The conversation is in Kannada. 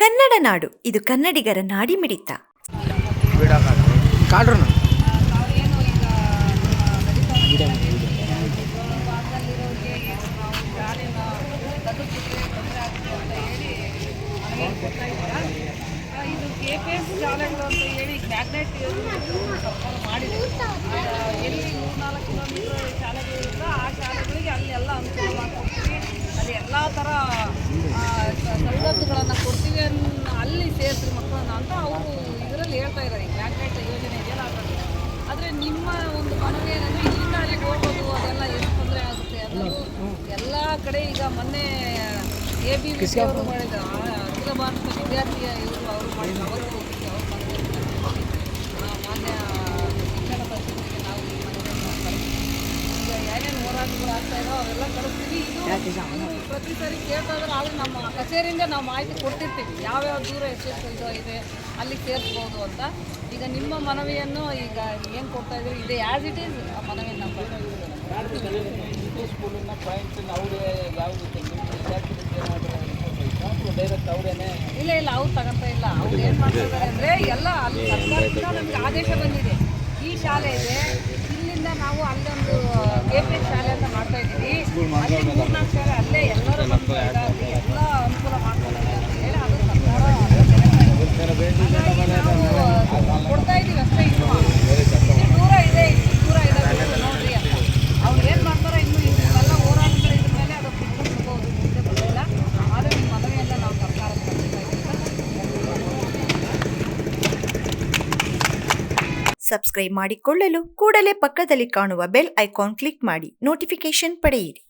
ಕನ್ನಡ ನಾಡು, ಇದು ಕನ್ನಡಿಗರ ನಾಡಿಮಿಡಿತ. ನಾವೇನು ಈಗ ಭಾಗದಲ್ಲಿರೋರಿಗೆ ನಾವು ಶಾಲೆನ ಬದುಕಿಗೆ ತೊಂದರೆ ಆಗುತ್ತೆ ಅಂತ ಹೇಳಿ ಮನವಿ ಕೊಡ್ತಾ ಇದ್ದೀರಾ. ಇದು KPS ಶಾಲೆಗಳು ಅಂತ ಹೇಳಿ ಮ್ಯಾಗ್ನೆಟ್ ಸರ್ಕಾರ ಮಾಡಿದೆ. ಎಲ್ಲಿ 3-4 ಕಿಲೋಮೀಟರ್ ಶಾಲೆಗಳಿಂದ ಆ ಶಾಲೆಗಳಿಗೆ ಅಲ್ಲಿ ಎಲ್ಲ ಅನುಕೂಲ ಮಾಡಿಕೊಡ್ತೀವಿ, ಅಲ್ಲಿ ಎಲ್ಲ ಥರ ಸವಲತ್ತುಗಳನ್ನು ಕೊಡ್ತೀವಿ ಅಲ್ಲಿ ಸೇರಿಸ್ರಿ ಮಕ್ಕಳನ್ನ ಅಂತ ಅವರು ಇದರಲ್ಲಿ ಹೇಳ್ತಾ ಇದ್ದಾರೆ. ಈ ಮ್ಯಾಗ್ನೆಟ್ ಯೋಜನೆ ಇದೆಯಲ್ಲ ಅದರಲ್ಲಿ. ಆದರೆ ನಿಮ್ಮ ಒಂದು ಮನವಿ ಏನಂದರೆ ಇಲ್ಲಿಂದ ಅಲ್ಲಿಗೆ ಹೋಗೋದು ಅದೆಲ್ಲ ಎಷ್ಟು ತೊಂದರೆ ಆಗುತ್ತೆ ಅನ್ನೋದು ಎಲ್ಲ ಕಡೆ. ಈಗ ಮೊನ್ನೆ ABVP ಅವರು ಮಾಡಿದ ಅಖಿಲ ಭಾರತ ವಿದ್ಯಾರ್ಥಿಯ ಅವರು ಮಾಡಿದ ಅವತ್ತು ಹೋಗಿದ್ದೆ. ಅವ್ರು ಮಾನ್ಯ ಶಿಕ್ಷಣ ಸಚಿವರಿಗೆ ನಾವು ಈ ಮನವಿಯನ್ನು ಕಳಿಸ್ತೀವಿ. ಈಗ ಏನೇನು ಹೋರಾಟಗಳು ಆಗ್ತಾ ಇರೋ ಅವೆಲ್ಲ ಕಳಿಸ್ತೀವಿ. ಇದು ಪ್ರತಿ ಸಾರಿ ಕೇಳ್ತಾ ಇದ್ರೆ ಆದರೆ ನಮ್ಮ ಕಚೇರಿಯಿಂದ ನಾವು ಮಾಹಿತಿ ಕೊಡ್ತಿರ್ತೀವಿ ಯಾವ್ಯಾವ ದೂರ ಎಷ್ಟು ಇದೆ ಅಲ್ಲಿಗೆ ಸೇರಿಸ್ಬೋದು ಅಂತ. ಈಗ ನಿಮ್ಮ ಮನವಿಯನ್ನು ಈಗ ಏನು ಕೊಡ್ತಾ ಇದ್ದೀರಿ ಇದೆ ಆ್ಯಸ್ ಇಟ್ ಈಸ್ ಆ ಮನವಿಯನ್ನು ನಾವು ಸ್ಕೂಲಿನ ಪಾಯಿಂಟ್ ಅವರೇ ಯಾವುದು ಡೈರೆಕ್ಟ್ ಅವರೇನೆ ಇಲ್ಲ ಅವ್ರು ತಗೊಂತಾ ಇಲ್ಲ. ಅವ್ರು ಏನು ಮಾಡ್ತಾ ಇದ್ದಾರೆ ಅಂದರೆ ಎಲ್ಲ ಅಲ್ಲಿ ಸರ್ಕಾರದಿಂದ ನಮಗೆ ಆದೇಶ ಬಂದಿದೆ. ಈ ಶಾಲೆ ಇದೆ, ಇಲ್ಲಿಂದ ನಾವು ಅಲ್ಲೊಂದು KPS ಶಾಲೆ ಅಂತ ಮಾಡ್ತಾ ಇದ್ದೀವಿ, ಅಲ್ಲಿ 3-4 ಶಾಲೆ ಅಲ್ಲೇ ಎಲ್ಲರೂ ಎಲ್ಲ ಅನುಕೂಲ ಮಾಡ್ತಾರೆ ಅಂತ ಹೇಳಿ ಅದು ಸರ್ಕಾರ ನಾವು ಕೊಡ್ತಾ ಇದ್ದೀವಿ ಅಷ್ಟೇ. ಇನ್ನು ದೂರ ಇದೆ, ಇಷ್ಟು ದೂರ ಇದೆ ನೋಡ್ರಿ ಅಂತ ಅವ್ರು ಏನು ಮಾಡ್ತಾರೆ. ಇನ್ನು ಎಲ್ಲ ಹೋರಾಟಗಳು ಇದ್ರ ಮೇಲೆ ಅದು ಬಿಟ್ಕೊಳ್ಬೋದು, ಮುಂದೆ ಬರೋದಿಲ್ಲ. ಆದರೆ ನಿಮ್ಮ ಮನವಿಯೆಲ್ಲ ನಾವು ಸರ್ಕಾರಕ್ಕೆ ಕಳಿಸ್ತಾ ಇದ್ದೀವಿ. ಸಬ್ಸ್ಕ್ರೈಬ್ ಮಾಡಿಕೊಳ್ಳಲು ಕೂಡಲೇ ಪಕ್ಕದಲ್ಲಿ ಕಾಣುವ ಬೆಲ್ ಐಕಾನ್ ಕ್ಲಿಕ್ ಮಾಡಿ ನೋಟಿಫಿಕೇಶನ್ ಪಡೆಯಿರಿ.